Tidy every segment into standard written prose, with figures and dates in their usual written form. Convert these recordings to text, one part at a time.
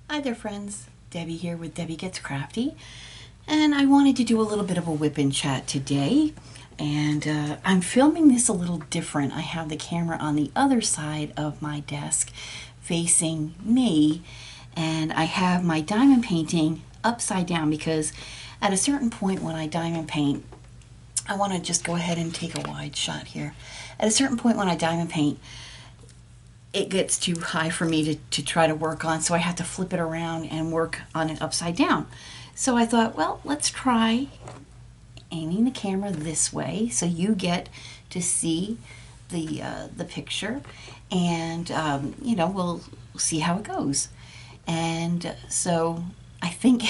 Hi there friends, Debbie here with Debbie Gets Crafty, and I wanted to do a little bit of a whip and chat today, and I'm filming this a little different. I have the camera on the other side of my desk facing me, and I have my diamond painting upside down because at a certain point when I diamond paint, I want to just go ahead and take a wide shot here. At a certain point when I diamond paint, it gets too high for me to try to work on, so I have to flip it around and work on it upside down. So I thought, well, let's try aiming the camera this way so you get to see the picture, and we'll see how it goes. And so I think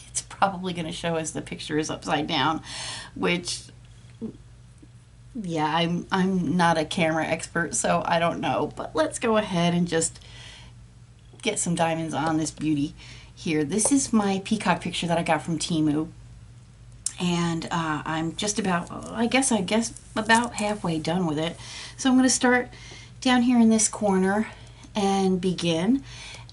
it's probably going to show as the picture is upside down, which, yeah, I'm not a camera expert, so I don't know. But let's go ahead and just get some diamonds on this beauty here. This is my peacock picture that I got from Temu, and I'm just about, I guess about halfway done with it. So I'm going to start down here in this corner and begin.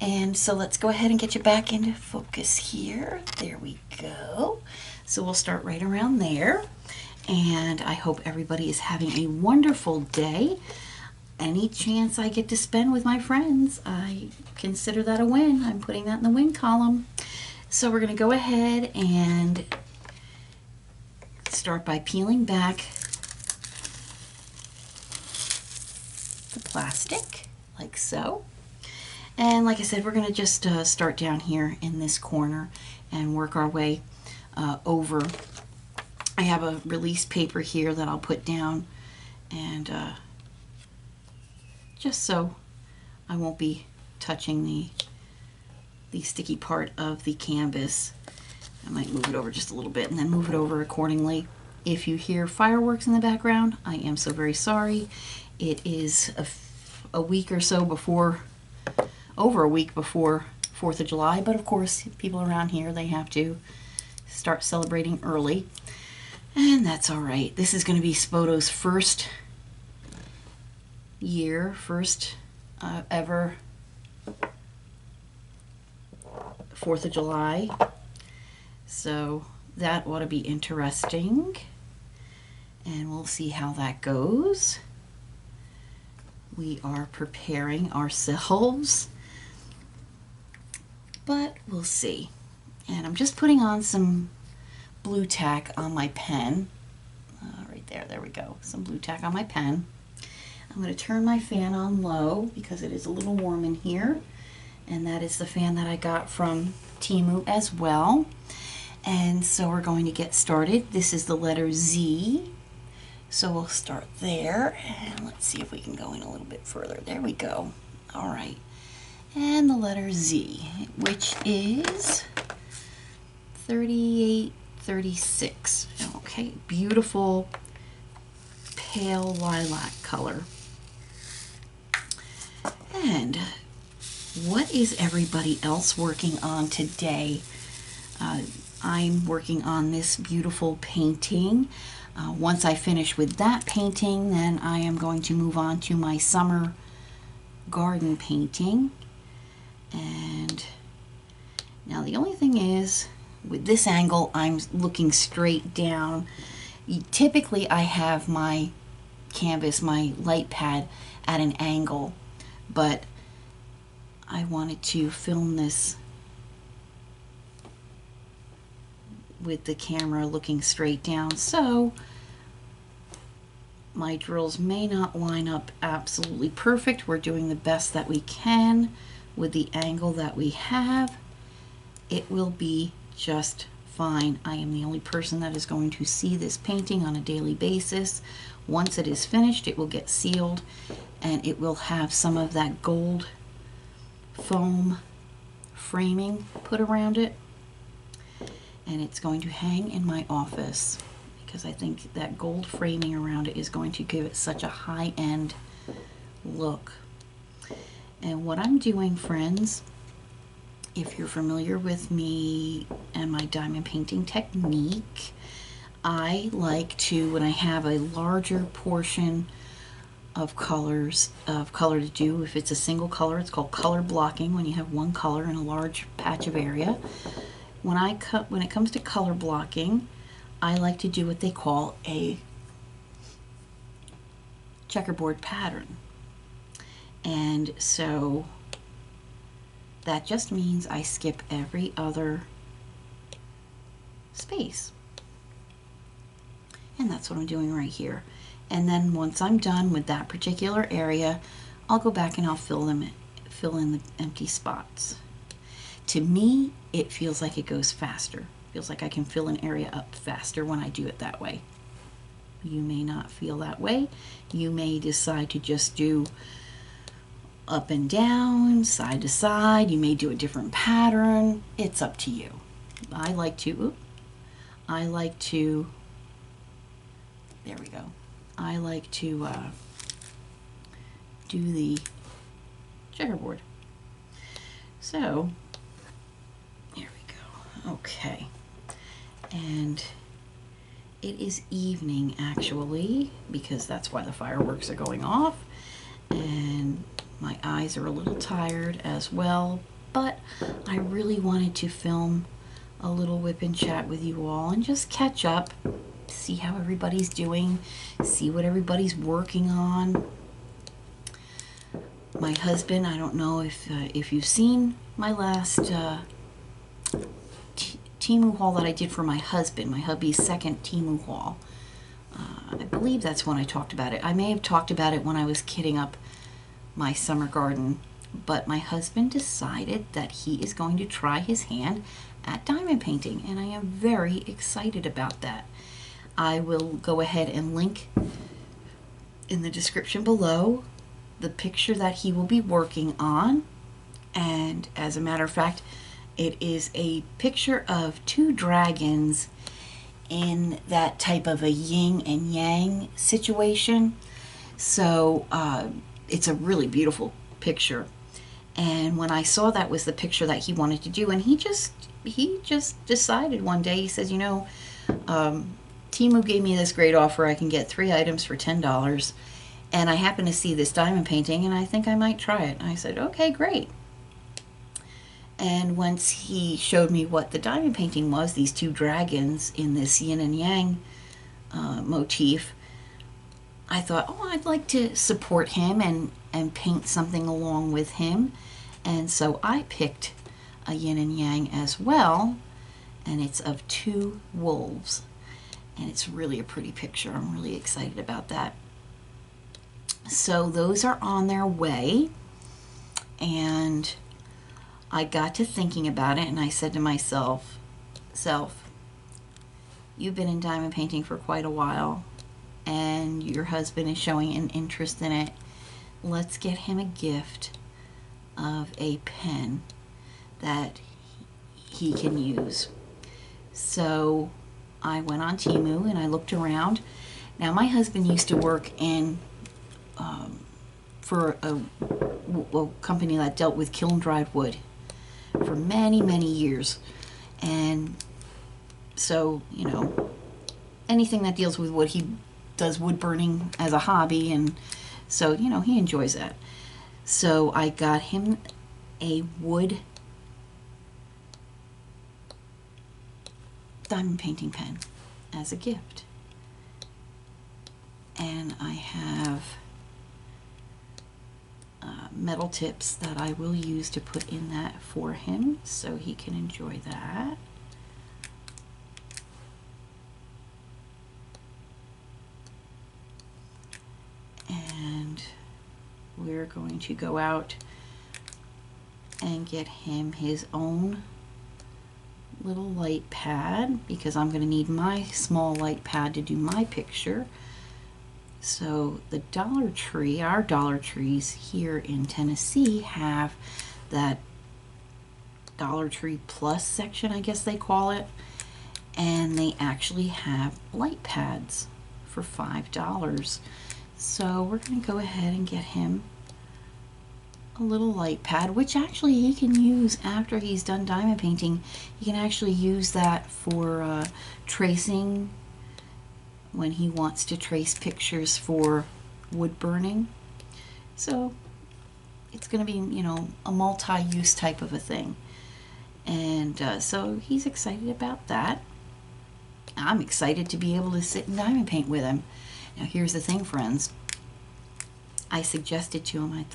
And so let's go ahead and get you back into focus here. There we go. So we'll start right around there. And I hope everybody is having a wonderful day. Any chance I get to spend with my friends, I consider that a win. I'm putting that in the win column. So we're going to go ahead and start by peeling back the plastic, like so. And like I said, we're going to just start down here in this corner and work our way over. I have a release paper here that I'll put down, and just so I won't be touching the sticky part of the canvas. I might move it over just a little bit and then move it over accordingly. If you hear fireworks in the background, I am so very sorry. It is a week or so before, over a week before 4th of July, but of course people around here, they have to start celebrating early. And that's all right. This is going to be Spoto's first ever 4th of July. So that ought to be interesting. And we'll see how that goes. We are preparing ourselves, but we'll see. And I'm just putting on some blue tack on my pen. Right there we go. Some blue tack on my pen. I'm going to turn my fan on low because it is a little warm in here. And that is the fan that I got from Temu as well. And so we're going to get started. This is the letter Z. So we'll start there. And let's see if we can go in a little bit further. There we go. All right. And the letter Z, which is 3836. Okay, beautiful pale lilac color. And what is everybody else working on today? I'm working on this beautiful painting. Once I finish with that painting, then I am going to move on to my summer garden painting. And now the only thing is, with this angle, I'm looking straight down. Typically, I have my canvas, my light pad, at an angle, but I wanted to film this with the camera looking straight down, so my drills may not line up absolutely perfect. We're doing the best that we can with the angle that we have. It will be just fine. I am the only person that is going to see this painting on a daily basis. Once it is finished, it will get sealed, and it will have some of that gold foam framing put around it, and it's going to hang in my office because I think that gold framing around it is going to give it such a high-end look. And what I'm doing, friends, if you're familiar with me and my diamond painting technique, I like to, when I have a larger portion of color to do. If it's a single color, it's called color blocking, when you have one color in a large patch of area. When it comes to color blocking, I like to do what they call a checkerboard pattern. And so that just means I skip every other space. And that's what I'm doing right here. And then once I'm done with that particular area, I'll go back and I'll fill in the empty spots. To me, it feels like it goes faster. Feels like I can fill an area up faster when I do it that way. You may not feel that way. You may decide to just do up and down, side to side. You may do a different pattern. It's up to you. I like to, there we go. I like to do the checkerboard. So, there we go. Okay. And it is evening, actually, because that's why the fireworks are going off. And my eyes are a little tired as well, but I really wanted to film a little WIP and chat with you all and just catch up, see how everybody's doing, see what everybody's working on. My husband, I don't know if you've seen my last Temu haul that I did for my husband, my hubby's second Temu haul. I believe that's when I talked about it. I may have talked about it when I was kitting up my summer garden, but my husband decided that he is going to try his hand at diamond painting, and I am very excited about that. I will go ahead and link in the description below the picture that he will be working on, and as a matter of fact, it is a picture of two dragons in that type of a yin and yang situation. So it's a really beautiful picture. And when I saw that was the picture that he wanted to do, and he just decided one day, he says, you know, Temu gave me this great offer. I can get 3 items for $10. And I happen to see this diamond painting, and I think I might try it. And I said, okay, great. And once he showed me what the diamond painting was, these two dragons in this yin and yang motif, I thought, oh, I'd like to support him and paint something along with him. And so I picked a yin and yang as well, and it's of 2 wolves. And it's really a pretty picture. I'm really excited about that. So those are on their way, and I got to thinking about it, and I said to myself, you've been in diamond painting for quite a while, and your husband is showing an interest in it. Let's get him a gift of a pen that he can use. So I went on Temu and I looked around. Now, my husband used to work in for a company that dealt with kiln dried wood for many, many years. And so, you know, anything that deals with wood, he does wood burning as a hobby, and so, you know, he enjoys that. So I got him a wood diamond painting pen as a gift. And I have metal tips that I will use to put in that for him so he can enjoy that. And we're going to go out and get him his own little light pad, because I'm going to need my small light pad to do my picture. So the Dollar Tree, our Dollar Trees here in Tennessee, have that Dollar Tree Plus section, I guess they call it, and they actually have light pads for $5. So we're going to go ahead and get him a little light pad, which actually he can use after he's done diamond painting. He can actually use that for tracing when he wants to trace pictures for wood burning. So it's going to be, you know, a multi-use type of a thing. And so he's excited about that. I'm excited to be able to sit and diamond paint with him. Now here's the thing, friends. I suggested to him,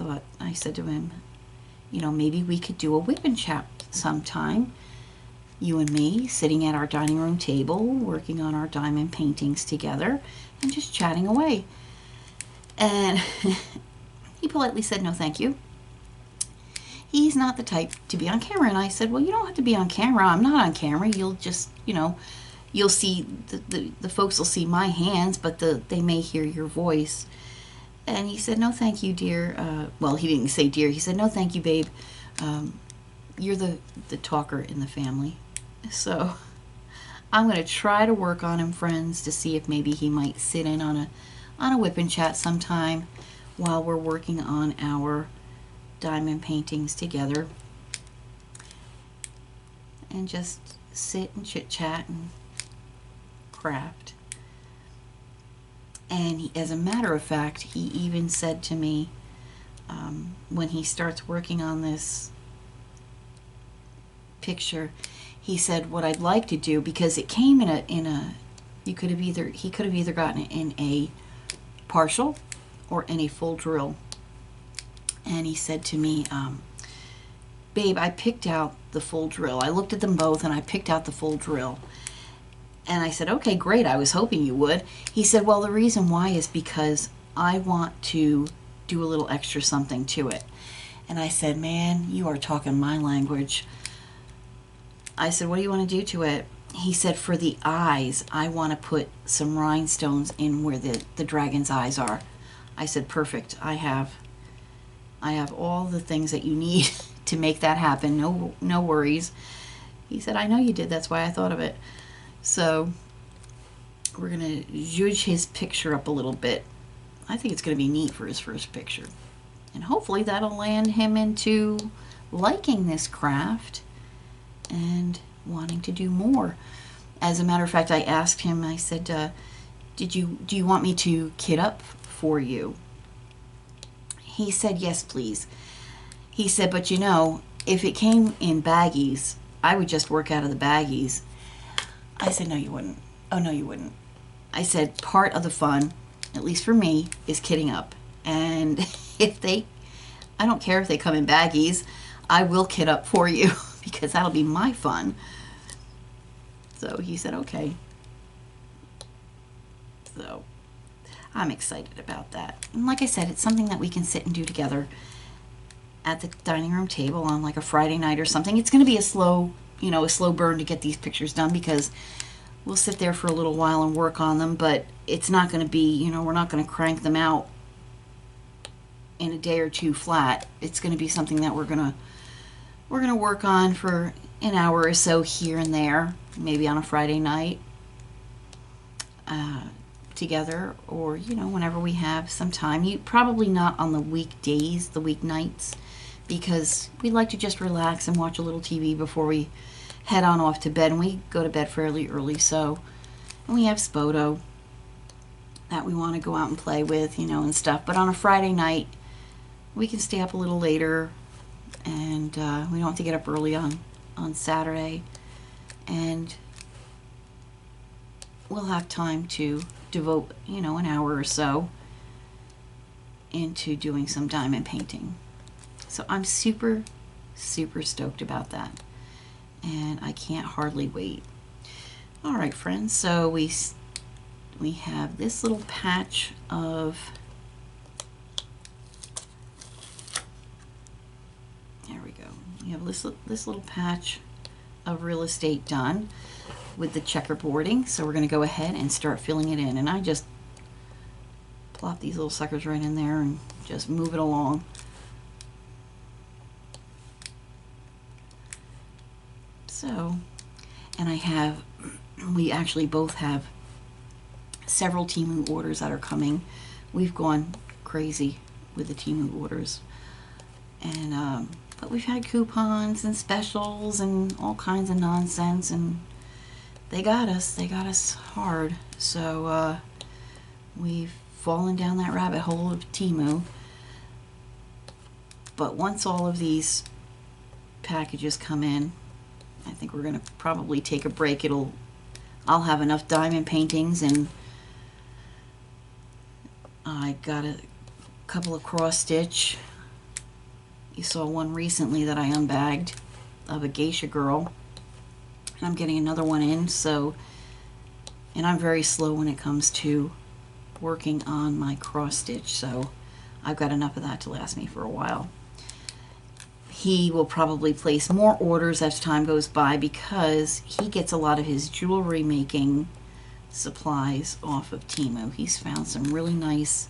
I said to him, you know, maybe we could do a WIP chat sometime. You and me sitting at our dining room table, working on our diamond paintings together and just chatting away. And he politely said, no, thank you. He's not the type to be on camera. And I said, well, you don't have to be on camera. I'm not on camera. You'll just, you know, you'll see, the folks will see my hands, but they may hear your voice. And he said, no, thank you, dear. Well, he didn't say dear. He said, no, thank you, babe. You're the talker in the family. So I'm going to try to work on him, friends, to see if maybe he might sit in on a WIP chat sometime while we're working on our diamond paintings together, and just sit and chit chat and craft. And as a matter of fact, he even said to me, when he starts working on this picture, he said, what I'd like to do, because it came in a he could have either gotten it in a partial or in a full drill. And he said to me, babe, I picked out the full drill. I looked at them both and I picked out the full drill. And I said, okay, great. I was hoping you would. He said, well, the reason why is because I want to do a little extra something to it. And I said, man, you are talking my language. I said, what do you want to do to it? He said, for the eyes, I want to put some rhinestones in where the dragon's eyes are. I said, perfect. I have all the things that you need to make that happen. No worries. He said, I know you did. That's why I thought of it. So we're going to zhuzh his picture up a little bit. I think it's going to be neat for his first picture. And hopefully that'll land him into liking this craft and wanting to do more. As a matter of fact, I asked him, I said, do you want me to kit up for you? He said, yes, please. He said, but you know, if it came in baggies, I would just work out of the baggies. I said, no, you wouldn't. Oh, no, you wouldn't. I said, part of the fun, at least for me, is kitting up. And I don't care if they come in baggies, I will kit up for you because that'll be my fun. So he said, okay. So I'm excited about that. And like I said, it's something that we can sit and do together at the dining room table on like a Friday night or something. It's going to be a slow burn to get these pictures done because we'll sit there for a little while and work on them, but it's not going to be, we're not going to crank them out in a day or two flat. It's going to be something that we're going to work on for an hour or so here and there, maybe on a Friday night together, or whenever we have some time. Probably not on the weekdays, the weeknights, because we like to just relax and watch a little TV before we head on off to bed, and we go to bed fairly early. So, and we have Spoto that we want to go out and play with, and stuff. But on a Friday night, we can stay up a little later, and we don't have to get up early on Saturday, and we'll have time to devote, an hour or so into doing some diamond painting. So I'm super, super stoked about that, and I can't hardly wait. All right, friends, so we have this little patch of, there we go. We have this little patch of real estate done with the checkerboarding. So we're going to go ahead and start filling it in. And I just plop these little suckers right in there and just move it along. So, and we actually both have several Temu orders that are coming. We've gone crazy with the Temu orders. And, but we've had coupons and specials and all kinds of nonsense, and they got us hard. So we've fallen down that rabbit hole of Temu. But once all of these packages come in, I think we're going to probably take a break. I'll have enough diamond paintings, and I got a couple of cross stitch. You saw one recently that I unbagged of a geisha girl, and I'm getting another one in. And I'm very slow when it comes to working on my cross stitch, so I've got enough of that to last me for a while. He will probably place more orders as time goes by because he gets a lot of his jewelry making supplies off of Temu. He's found some really nice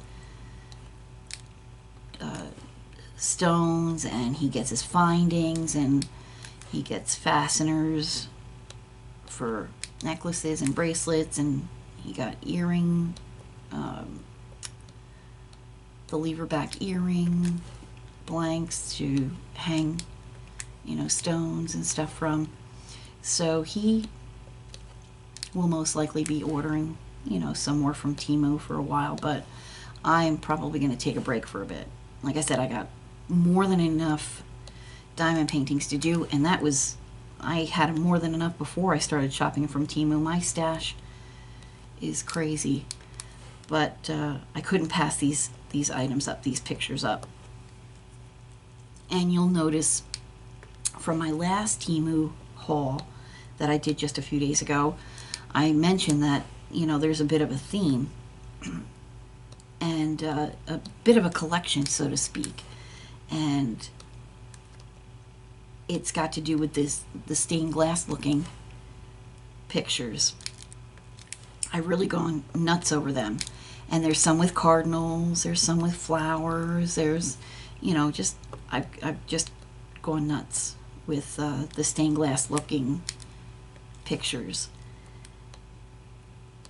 stones, and he gets his findings, and he gets fasteners for necklaces and bracelets, and he got earring, the lever back earring blanks to hang, stones and stuff from. So he will most likely be ordering, some more from Temu for a while, but I'm probably going to take a break for a bit. Like I said, I got more than enough diamond paintings to do, and I had more than enough before I started shopping from Temu. My stash is crazy, but I couldn't pass these items up, these pictures up. And you'll notice from my last Temu haul that I did just a few days ago, I mentioned that, there's a bit of a theme and a bit of a collection, so to speak. And it's got to do with the stained glass looking pictures. I've really gone nuts over them. And there's some with cardinals, there's some with flowers, there's, I've just gone nuts with the stained glass looking pictures.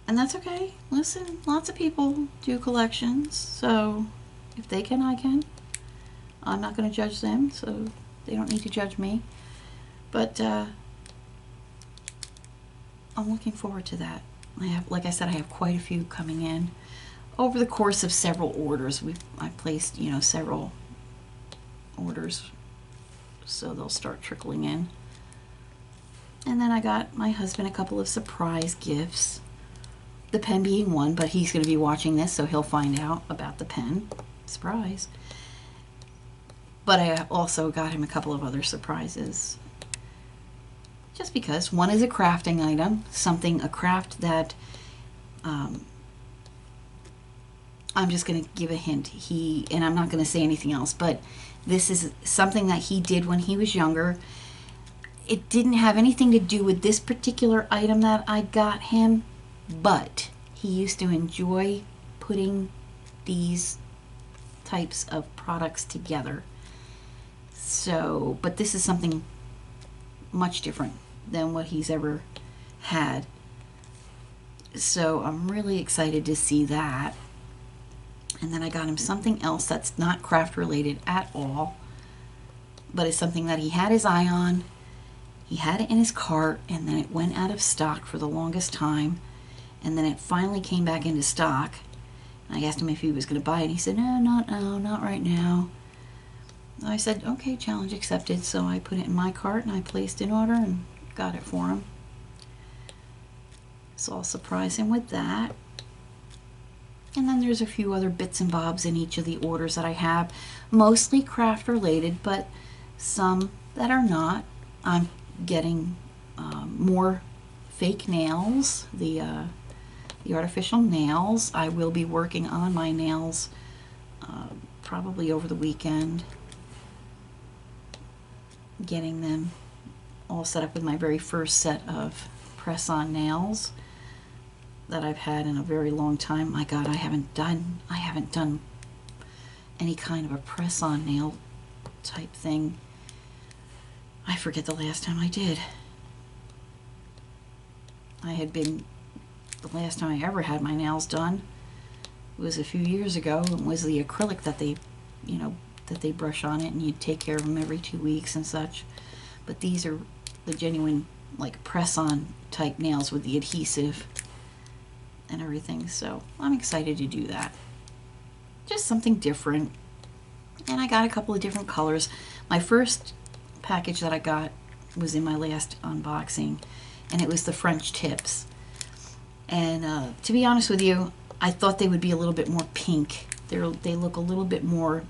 And that's okay. Listen, lots of people do collections, so if they can, I can. I'm not going to judge them, so they don't need to judge me. But I'm looking forward to that. Like I said, I have quite a few coming in over the course of several orders. I placed, several orders, so they'll start trickling in. And then I got my husband a couple of surprise gifts. The pen being one, but he's going to be watching this, so he'll find out about the pen. Surprise. But I also got him a couple of other surprises. Just because. One is a crafting item, a craft that, I'm just going to give a hint. And I'm not going to say anything else, but this is something that he did when he was younger. It didn't have anything to do with this particular item that I got him, but he used to enjoy putting these types of products together. So, but this is something much different than what he's ever had. So I'm really excited to see that. And then I got him something else that's not craft related at all, but it's something that he had his eye on. He had it in his cart, and then it went out of stock for the longest time, and then it finally came back into stock. And I asked him if he was going to buy it, and he said, no, not right now. I said, okay, challenge accepted. So I put it in my cart, and I placed an order and got it for him. So I'll surprise him with that. And then there's a few other bits and bobs in each of the orders that I have, mostly craft related, but some that are not. I'm getting more fake nails, the artificial nails. I will be working on my nails probably over the weekend, getting them all set up with my very first set of press-on nails that I've had in a very long time. My God, I haven't done any kind of a press-on nail type thing. I forget the last time I did. The last time I ever had my nails done was a few years ago. It was the acrylic that they brush on it, and you take care of them every 2 weeks and such. But these are the genuine, like, press-on type nails with the adhesive and everything. So I'm excited to do that. just something different. And I got a couple of different colors. My first package that I got was in my last unboxing, and it was the French tips. And to be honest with you, I thought they would be a little bit more pink. They look a little bit more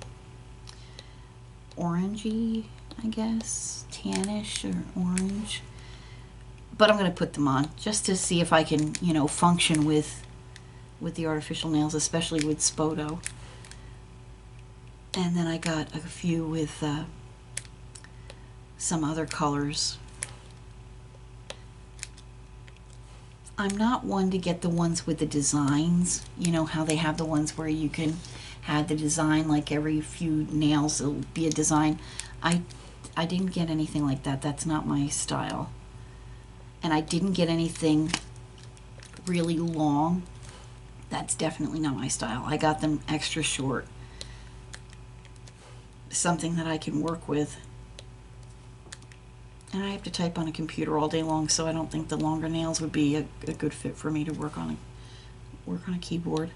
orangey, I guess, tannish or orange. But I'm going to put them on just to see if I can, you know, function with the artificial nails, especially with Spoto. And then I got a few with some other colors. I'm not one to get the ones with the designs. You know how they have the ones where you can have the design, like every few nails it'll be a design. I didn't get anything like that. That's not my style. And I didn't get anything really long. That's definitely not my style. I got them extra short. Something that I can work with. And I have to type on a computer all day long, so I don't think the longer nails would be a good fit for me to work on a keyboard.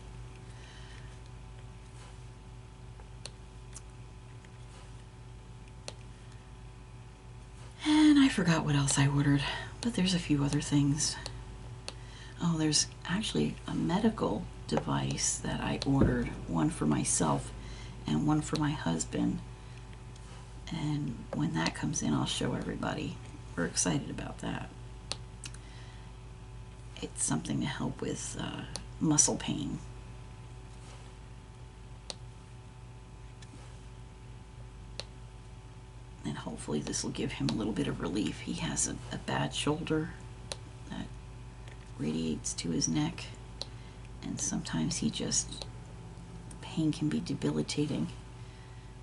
And I forgot what else I ordered, but there's a few other things. Oh, there's actually a medical device that I ordered, one for myself and one for my husband. And when that comes in, I'll show everybody. We're excited about that. It's something to help with muscle pain. And hopefully this will give him a little bit of relief. He has a bad shoulder that radiates to his neck, and sometimes pain can be debilitating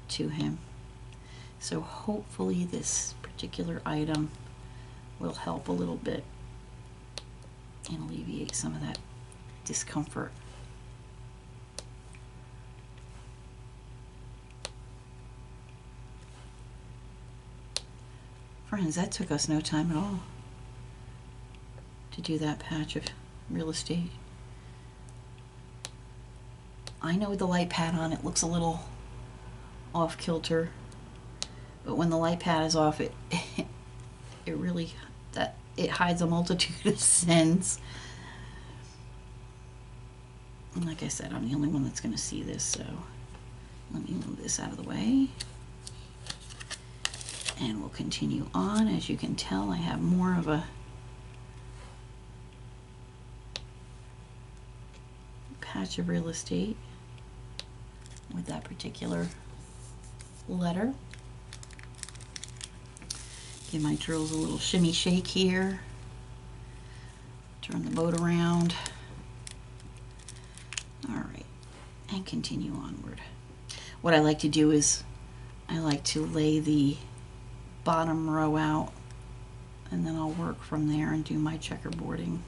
to him. So hopefully this particular item will help a little bit and alleviate some of that discomfort. Friends, that took us no time at all to do that patch of real estate. I know with the light pad on it looks a little off kilter, but when the light pad is off, it really hides a multitude of sins. And like I said, I'm the only one that's going to see this, so let me move this out of the way. And we'll continue on. As you can tell, I have more of a patch of real estate with that particular letter. Give my drills a little shimmy shake here. Turn the boat around. All right, and continue onward. What I like to do is I like to lay the bottom row out, and then I'll work from there and do my checkerboarding.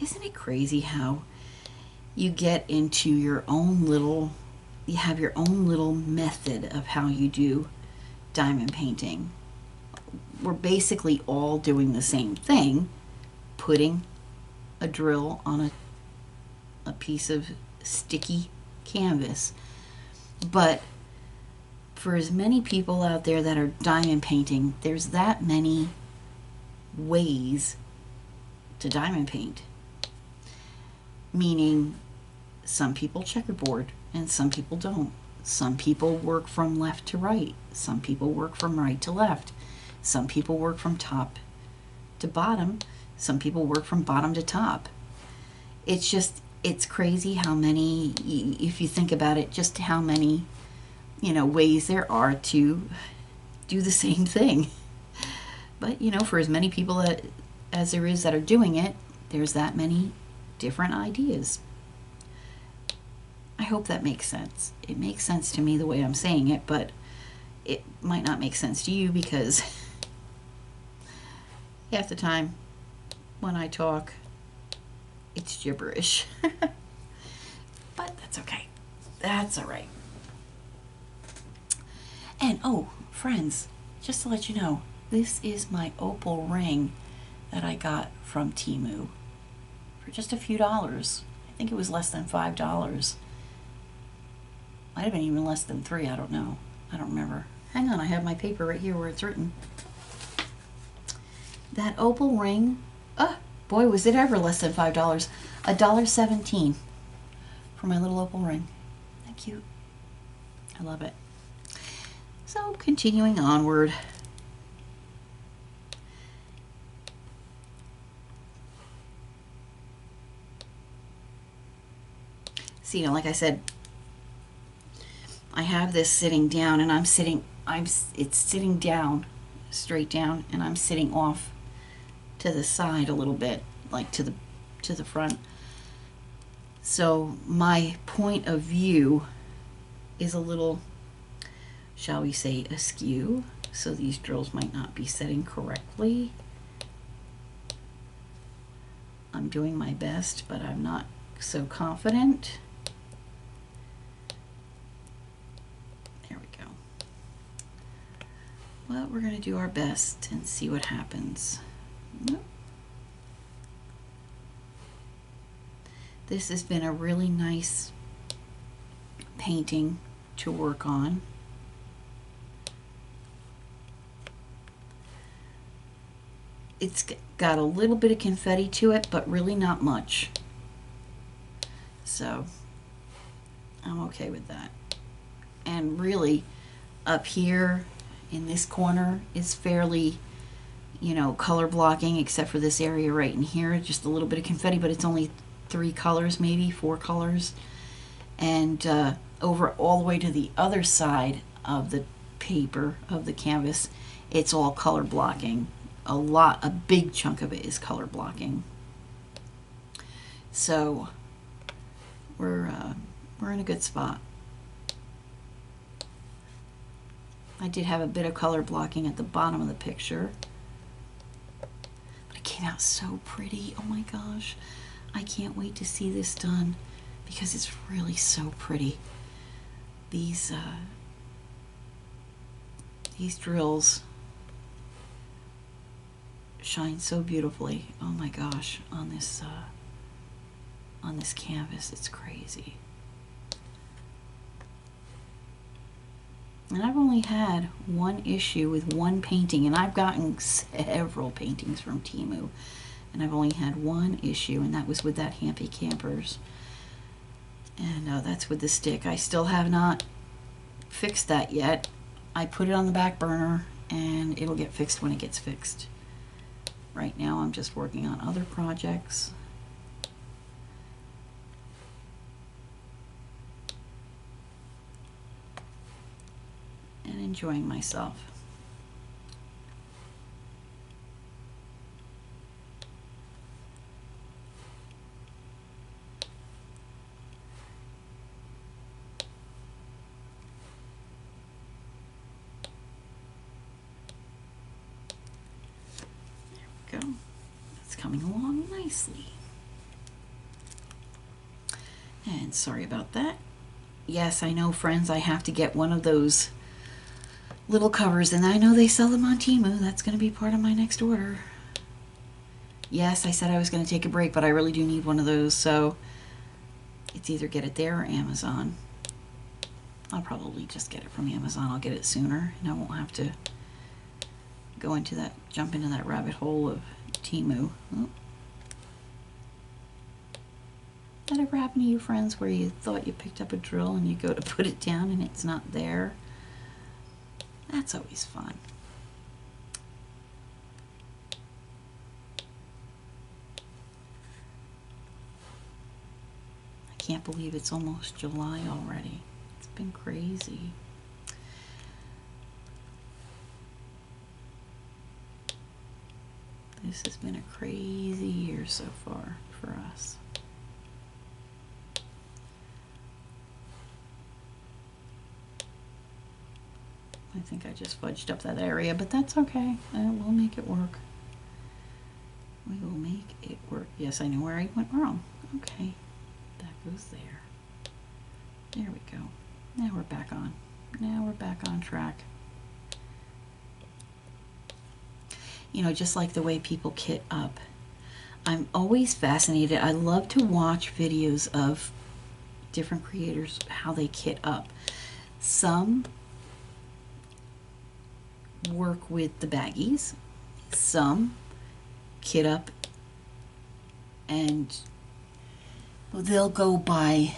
Isn't it crazy how you get into your own little, you have your own little method of how you do diamond painting? We're basically all doing the same thing, putting a drill on a piece of sticky canvas. But for as many people out there that are diamond painting, there's that many ways to diamond paint. Meaning some people checkerboard and some people don't. Some people work from left to right. Some people work from right to left. Some people work from top to bottom. Some people work from bottom to top. It's crazy how many, if you think about it, just how many, ways there are to do the same thing. But, for as many people as there is that are doing it, there's that many different ideas. I hope that makes sense. It makes sense to me the way I'm saying it, but it might not make sense to you because half the time when I talk, it's gibberish. But that's okay. That's all right. And oh, friends, just to let you know, this is my opal ring that I got from Temu for just a few dollars. I think it was less than $5. Might have been even less than 3, I don't know. I don't remember. Hang on, I have my paper right here where it's written. That opal ring, oh, boy, was it ever less than $5. $1.17 for my little opal ring. Isn't that cute? I love it. So, continuing onward. See, you know, like I said, I have this sitting down, and it's sitting down, straight down, and I'm sitting off to the side a little bit, like to the front. So my point of view is a little, shall we say, askew. So these drills might not be setting correctly. I'm doing my best, but I'm not so confident. There we go. Well, we're going to do our best and see what happens. This has been a really nice painting to work on. It's got a little bit of confetti to it, but really not much. So I'm okay with that. And really, up here in this corner is fairly, you know, color blocking, except for this area right in here. Just a little bit of confetti, but it's only 3 colors, maybe 4 colors. And over all the way to the other side of the paper, of the canvas, it's all color blocking. A big chunk of it is color blocking. So we're in a good spot. I did have a bit of color blocking at the bottom of the picture, but it came out so pretty. Oh my gosh, I can't wait to see this done because it's really so pretty. These drills shine so beautifully. Oh my gosh, on this canvas, it's crazy. And I've only had one issue with one painting, and I've gotten several paintings from Temu, and I've only had one issue, and that was with that Happy Campers. And that's with the stick. I still have not fixed that yet. I put it on the back burner, and it'll get fixed when it gets fixed. Right now I'm just working on other projects. And enjoying myself. There we go. It's coming along nicely. And sorry about that. Yes, I know, friends, I have to get one of those little covers, and I know they sell them on Temu. That's going to be part of my next order. Yes, I said I was going to take a break, but I really do need one of those, so it's either get it there or Amazon. I'll probably just get it from Amazon. I'll get it sooner, and I won't have to go into that, jump into that rabbit hole of Temu. Oh. That ever happened to you, friends, where you thought you picked up a drill and you go to put it down and it's not there? That's always fun. I can't believe it's almost July already. It's been crazy. This has been a crazy year so far for us. I think I just fudged up that area, but that's okay. We'll make it work. We will make it work. Yes, I know where I went wrong. Okay, that goes there. There we go. Now we're back on. Now we're back on track. You know, just like the way people kit up. I'm always fascinated. I love to watch videos of different creators, how they kit up. Some work with the baggies, some kit up and they'll go by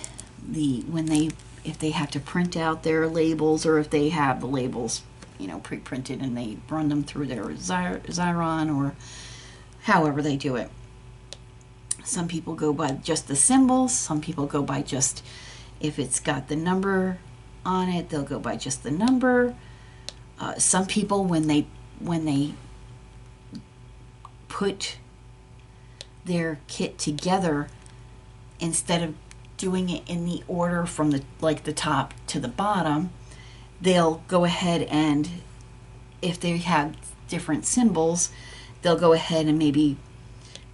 if they have to print out their labels, or if they have the labels, you know, pre-printed and they run them through their Xyron, or however they do it. Some people go by just the symbols. Some people go by just, if it's got the number on it, they'll go by just the number. Some people, when they put their kit together, instead of doing it in the order from the top to the bottom, they'll go ahead and, if they have different symbols, they'll go ahead and maybe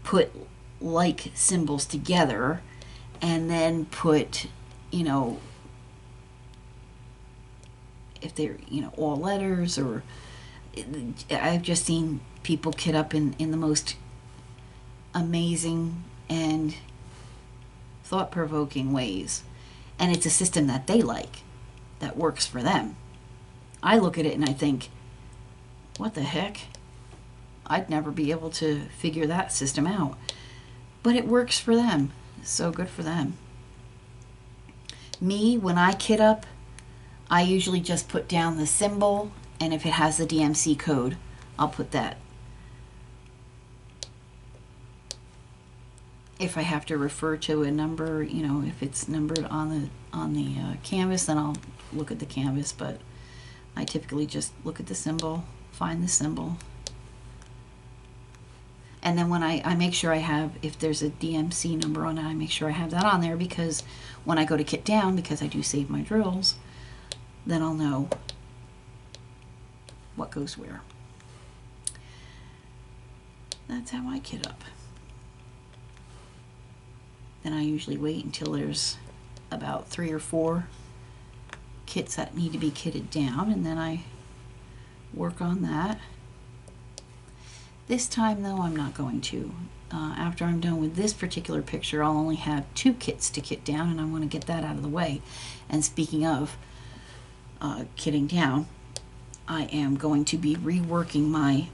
put like symbols together, and then put, you know, if they're, you know, all letters, or I've just seen people kit up in the most amazing and thought-provoking ways, and it's a system that they like, that works for them. I look at it and I think, what the heck? I'd never be able to figure that system out, but it works for them, so good for them. Me, when I kit up, I usually just put down the symbol, and if it has the DMC code, I'll put that. If I have to refer to a number, you know, if it's numbered on the canvas, then I'll look at the canvas, but I typically just look at the symbol, find the symbol, and then when I make sure I have, if there's a DMC number on it, I make sure I have that on there, because when I go to kit down, because I do save my drills, then I'll know what goes where. That's how I kit up. Then I usually wait until there's about 3 or 4 kits that need to be kitted down, and then I work on that. This time though, I'm not going to. After I'm done with this particular picture, I'll only have 2 kits to kit down, and I want to get that out of the way. And speaking of kitting down, I am going to be reworking my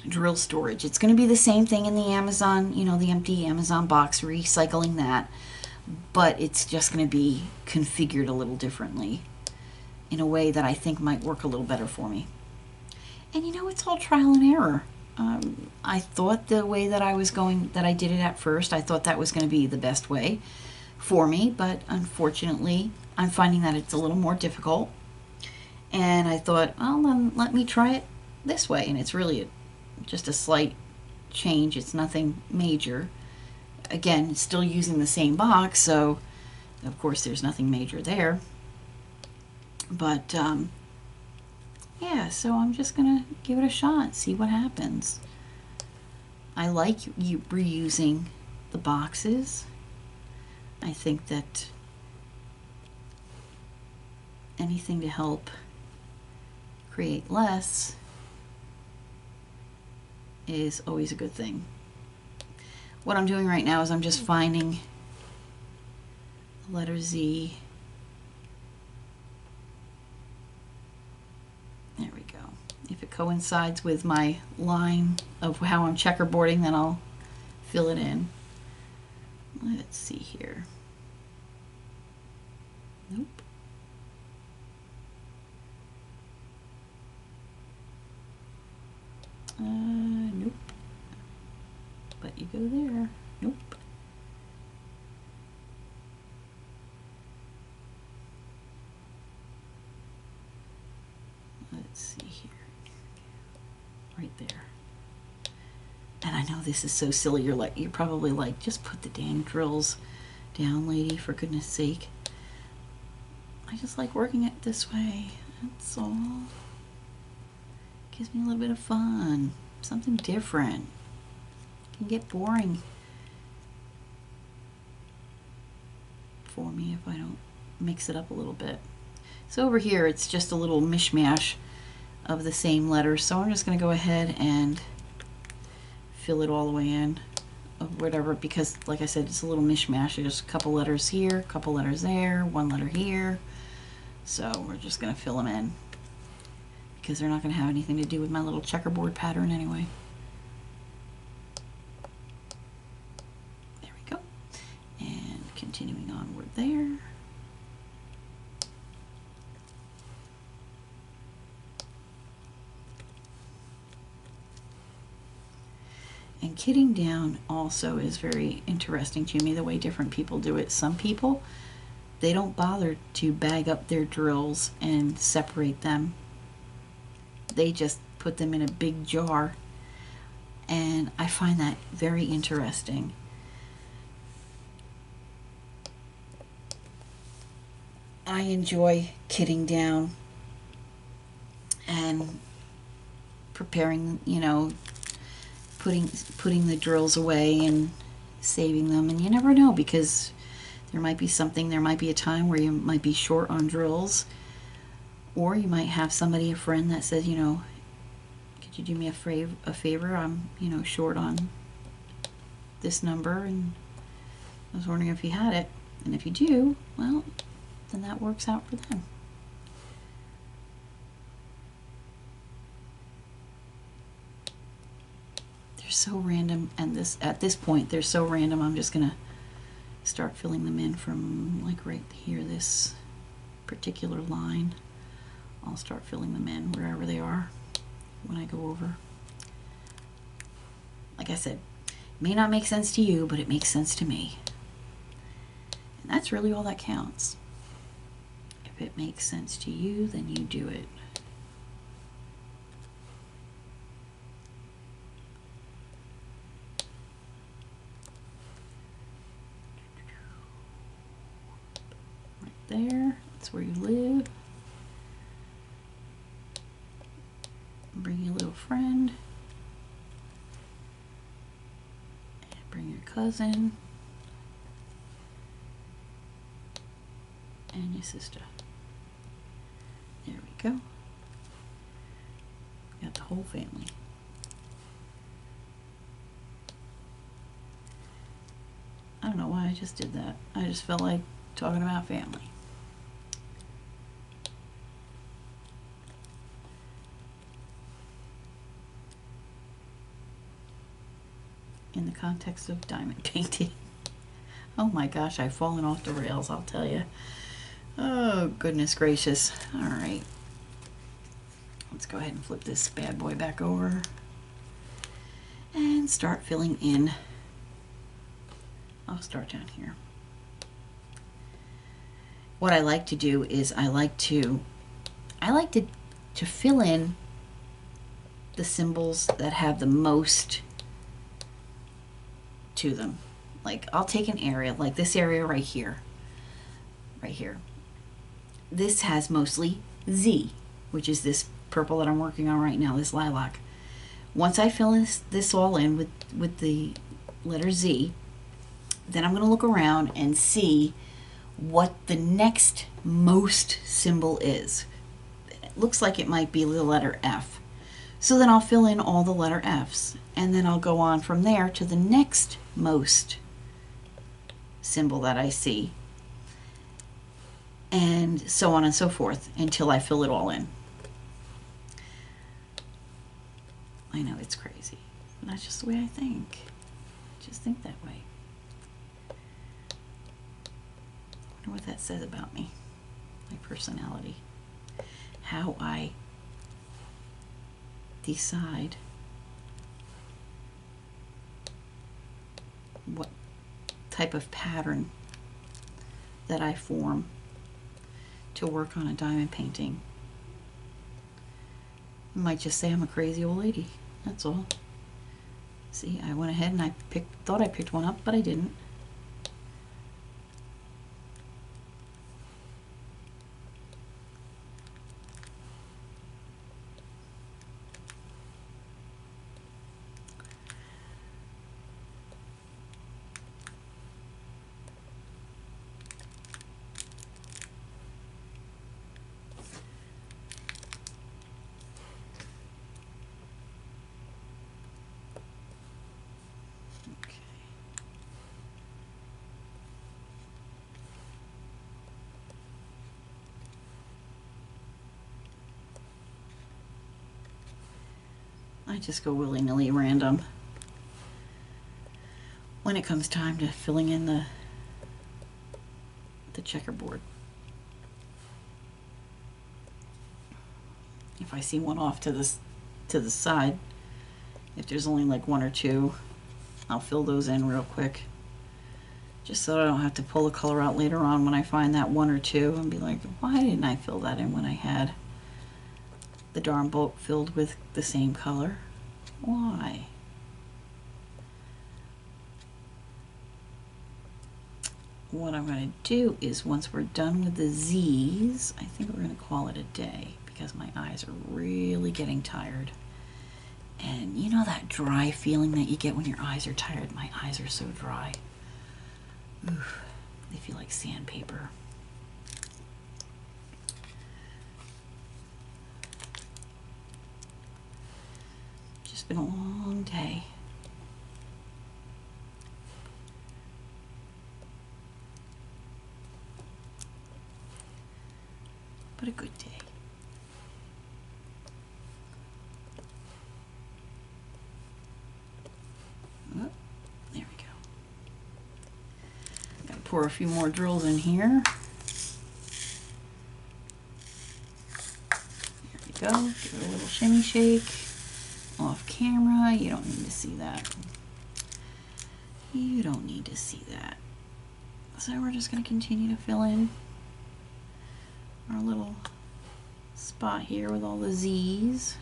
drill storage. It's going to be the same thing in the Amazon, you know, the empty Amazon box, recycling that, but it's just going to be configured a little differently in a way that I think might work a little better for me. And you know, it's all trial and error. I thought the way that I did it at first, I thought that was going to be the best way for me, but unfortunately I'm finding that it's a little more difficult, and I thought, oh, then let me try it this way, and it's really just a slight change. It's nothing major. Again, still using the same box, so of course there's nothing major there, but yeah, so I'm just gonna give it a shot, see what happens. I like reusing the boxes. I think that anything to help create less is always a good thing. What I'm doing right now is I'm just finding the letter Z. There we go. If it coincides with my line of how I'm checkerboarding, then I'll fill it in. Let's see here. Nope. Nope. But you go there. Nope. Let's see here. Right there. And I know this is so silly. You're probably like, just put the dang drills down, lady, for goodness sake. I just like working it this way. That's all. Gives me a little bit of fun. Something different. It can get boring for me if I don't mix it up a little bit. So over here it's just a little mishmash of the same letters, so I'm just going to go ahead and fill it all the way in of whatever, because like I said, it's a little mishmash. There's a couple letters here, a couple letters there, one letter here. So we're just going to fill them in because they're not going to have anything to do with my little checkerboard pattern anyway. There we go. And continuing onward there. And kitting down also is very interesting to me, the way different people do it. Some people, they don't bother to bag up their drills and separate them. They just put them in a big jar. And I find that very interesting. I enjoy kitting down and preparing, you know, putting the drills away and saving them. And you never know, because there might be something, there might be a time where you might be short on drills, or you might have somebody, a friend, that says, you know, could you do me a favor? I'm, you know, short on this number, and I was wondering if you had it. And if you do, well, then that works out for them. So random, and at this point they're so random, I'm just gonna start filling them in from like right here, this particular line. I'll start filling them in wherever they are when I go over. Like I said, it may not make sense to you, but it makes sense to me, and that's really all that counts. If it makes sense to you, then you do it. There, that's where you live. Bring your little friend. And bring your cousin. And your sister. There we go. Got the whole family. I don't know why I just did that. I just felt like talking about family. In the context of diamond painting. Oh my gosh, I've fallen off the rails, I'll tell you. Oh, goodness gracious. All right. Let's go ahead and flip this bad boy back over and start filling in. I'll start down here. What I like to do is I like to fill in the symbols that have the most to them. Like, I'll take an area like this area right here. This has mostly Z, which is this purple that I'm working on right now, this lilac. Once I fill this all in with the letter Z, then I'm going to look around and see what the next most symbol is. It looks like it might be the letter F. So then I'll fill in all the letter Fs, and then I'll go on from there to the next most symbol that I see, and so on and so forth until I fill it all in. I know it's crazy, but that's just the way I think. I just think that way. I wonder what that says about me, my personality, how I decide what type of pattern that I form to work on a diamond painting. I might just say I'm a crazy old lady, that's all. See, I went ahead and I thought I picked one up, but I didn't. Okay. I just go willy-nilly random when it comes time to filling in the checkerboard. If I see one off to the side, if there's only like one or two, I'll fill those in real quick, just so I don't have to pull the color out later on when I find that one or two and be like, why didn't I fill that in when I had the darn boat filled with the same color? Why? What I'm going to do is, once we're done with the Z's, I think we're going to call it a day, because my eyes are really getting tired. And you know that dry feeling that you get when your eyes are tired? My eyes are so dry. Oof, they feel like sandpaper. Just been a long day. But a good day. Oh, there we go. Gotta pour a few more drills in here. There we go. Give it a little shimmy shake. Off camera. You don't need to see that. You don't need to see that. So we're just going to continue to fill in our little spot here with all the Z's.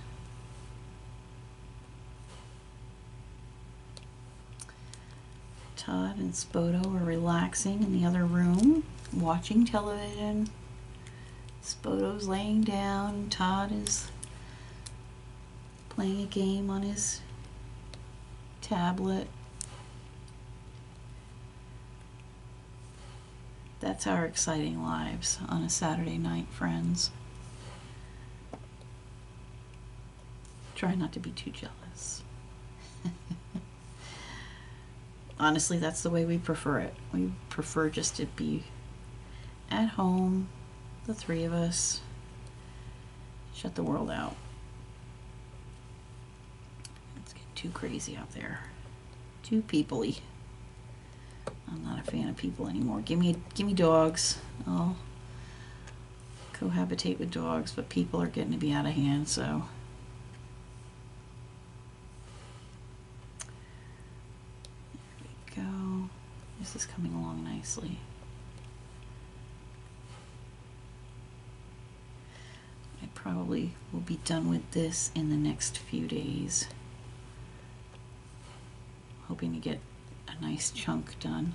Todd and Spoto are relaxing in the other room, watching television. Spoto's laying down. Todd is playing a game on his tablet. That's our exciting lives on a Saturday night, friends. Try not to be too jealous. Honestly, that's the way we prefer it. We prefer just to be at home, the three of us, shut the world out. It's getting too crazy out there. Too people-y. I'm not a fan of people anymore. Give me dogs. I'll cohabitate with dogs, but people are getting to be out of hand, so. There we go. This is coming along nicely. I probably will be done with this in the next few days. Hoping to get a nice chunk done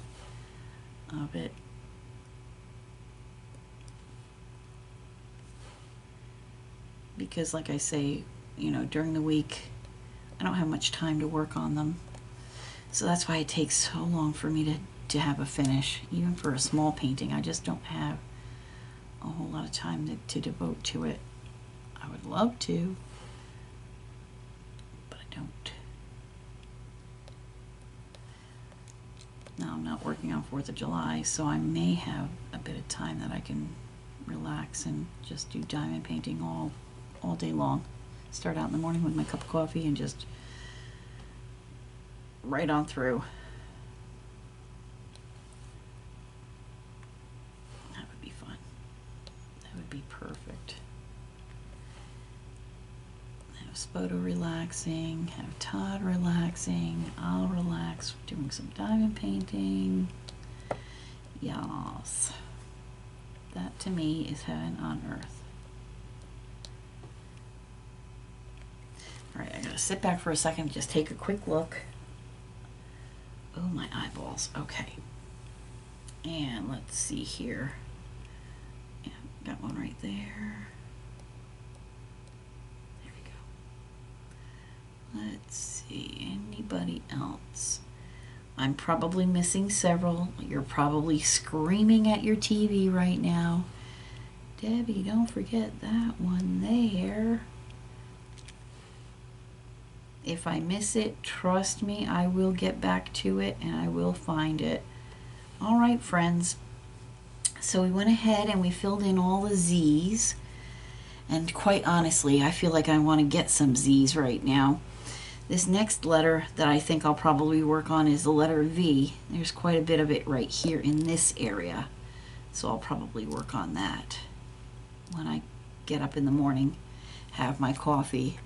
of it. Because like I say, you know, during the week I don't have much time to work on them. So that's why it takes so long for me to have a finish. Even for a small painting, I just don't have a whole lot of time to devote to it. I would love to, but I don't. Now I'm not working on 4th of July, so I may have a bit of time that I can relax and just do diamond painting all day long. Start out in the morning with my cup of coffee and just right on through. That would be fun. That would be perfect. Have Spoto relaxing, have Todd relaxing, I'll relax doing some diamond painting. Yes. That to me is heaven on earth. Alright, I gotta sit back for a second, just take a quick look. Oh, my eyeballs. Okay. And let's see here. Yeah, got one right there. There we go. Let's see. Anybody else? I'm probably missing several. You're probably screaming at your TV right now. Debbie, don't forget that one there. If I miss it, trust me, I will get back to it and I will find it. All right, friends. So we went ahead and we filled in all the Z's. And quite honestly, I feel like I want to get some Z's right now. This next letter that I think I'll probably work on is the letter V. There's quite a bit of it right here in this area. So I'll probably work on that when I get up in the morning, have my coffee.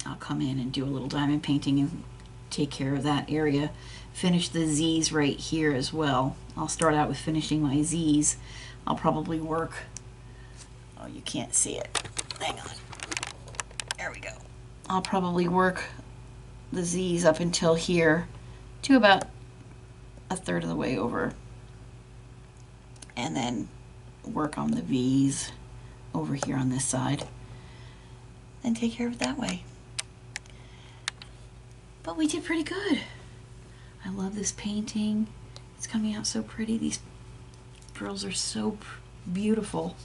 I'll come in and do a little diamond painting and take care of that area. Finish the Z's right here as well. I'll start out with finishing my Z's. I'll probably work, oh, you can't see it. Hang on. There we go. I'll probably work the Z's up until here to about a third of the way over, and then work on the V's over here on this side and take care of it that way. But we did pretty good. I love this painting. It's coming out so pretty. These drills are so beautiful.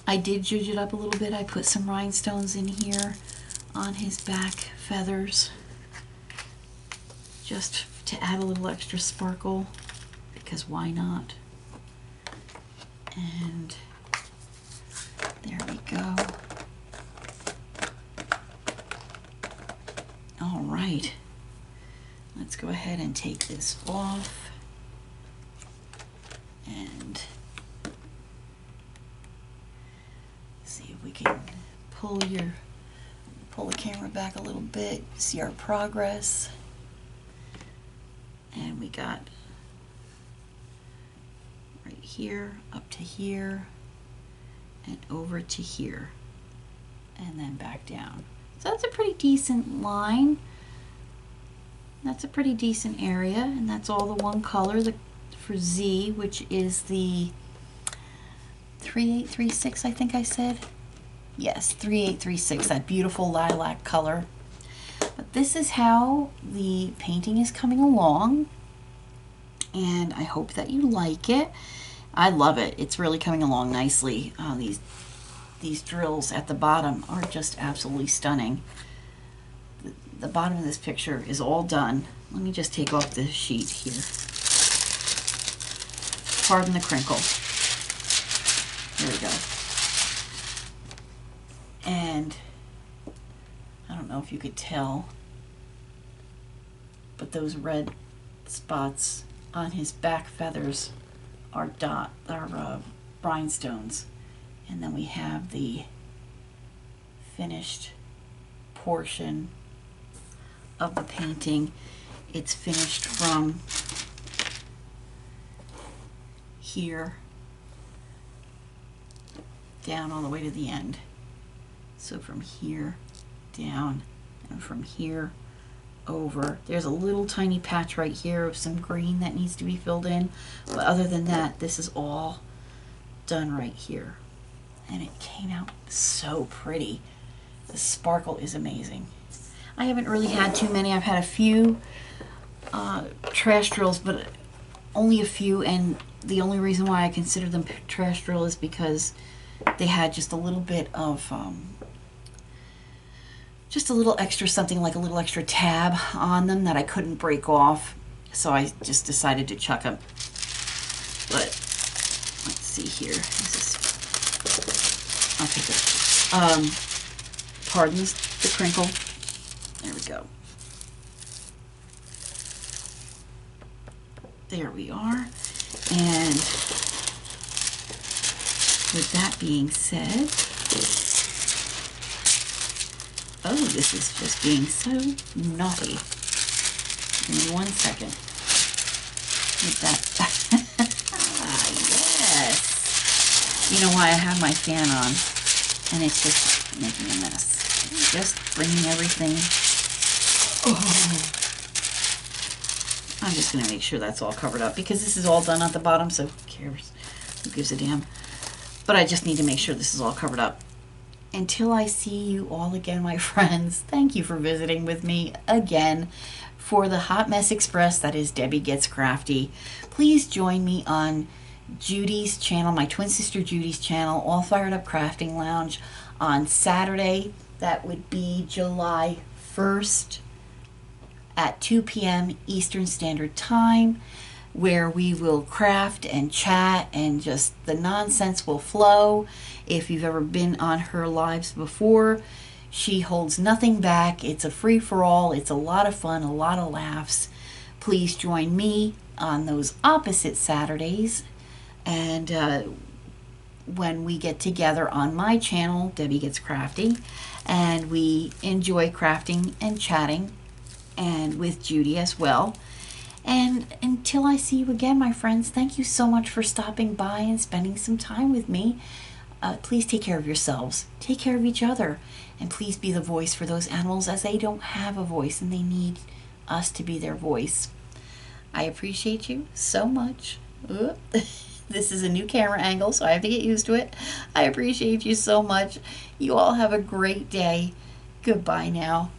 I did zhuzh it up a little bit. I put some rhinestones in here on his back feathers just to add a little extra sparkle, because why not? And there we go. All right, let's go ahead and take this off and see if we can pull the camera back a little bit, see our progress. And we got right here, up to here, and over to here, and then back down. So that's a pretty decent line. That's a pretty decent area, and that's all the one color for Z, which is the 3836, I think I said. Yes, 3836, that beautiful lilac color. But this is how the painting is coming along, and I hope that you like it. I love it. It's really coming along nicely. These drills at the bottom are just absolutely stunning. The bottom of this picture is all done. Let me just take off the sheet here. Pardon the crinkle. There we go. And I don't know if you could tell, but those red spots on his back feathers are rhinestones. And then we have the finished portion of the painting. It's finished from here down all the way to the end. So from here down and from here over. There's a little tiny patch right here of some green that needs to be filled in, but other than that, this is all done right here. And it came out so pretty. The sparkle is amazing. I haven't really had too many. I've had a few trash drills, but only a few, and the only reason why I consider them trash drill is because they had just a little bit of just a little extra, something like a little extra tab on them that I couldn't break off, so I just decided to chuck them. But let's see here. I'll take it. Pardons the crinkle. There we go. There we are. And with that being said, oh, this is just being so naughty. Give me 1 second. With that. Ah, yes. You know why I have my fan on, and it's just making a mess. Just bringing everything. Oh. I'm just going to make sure that's all covered up because this is all done at the bottom, so who cares? Who gives a damn? But I just need to make sure this is all covered up. Until I see you all again, my friends, thank you for visiting with me again for the Hot Mess Express that is Debbie Gets Crafty. Please join me on Judy's channel, my twin sister Judy's channel, All Fired Up Crafting Lounge, on Saturday. That would be July 1st at 2 p.m. Eastern Standard Time. where we will craft and chat and just the nonsense will flow. If you've ever been on her lives before, she holds nothing back. It's a free-for-all. It's a lot of fun, a lot of laughs. Please join me on those opposite Saturdays, and when we get together on my channel, Debbie Gets Crafty, and we enjoy crafting and chatting, and with Judy as well. And until I see you again, my friends, thank you so much for stopping by and spending some time with me. Please take care of yourselves, take care of each other, and please be the voice for those animals, as they don't have a voice and they need us to be their voice. I appreciate you so much. This is a new camera angle, so I have to get used to it. I appreciate you so much. You all have a great day. Goodbye now.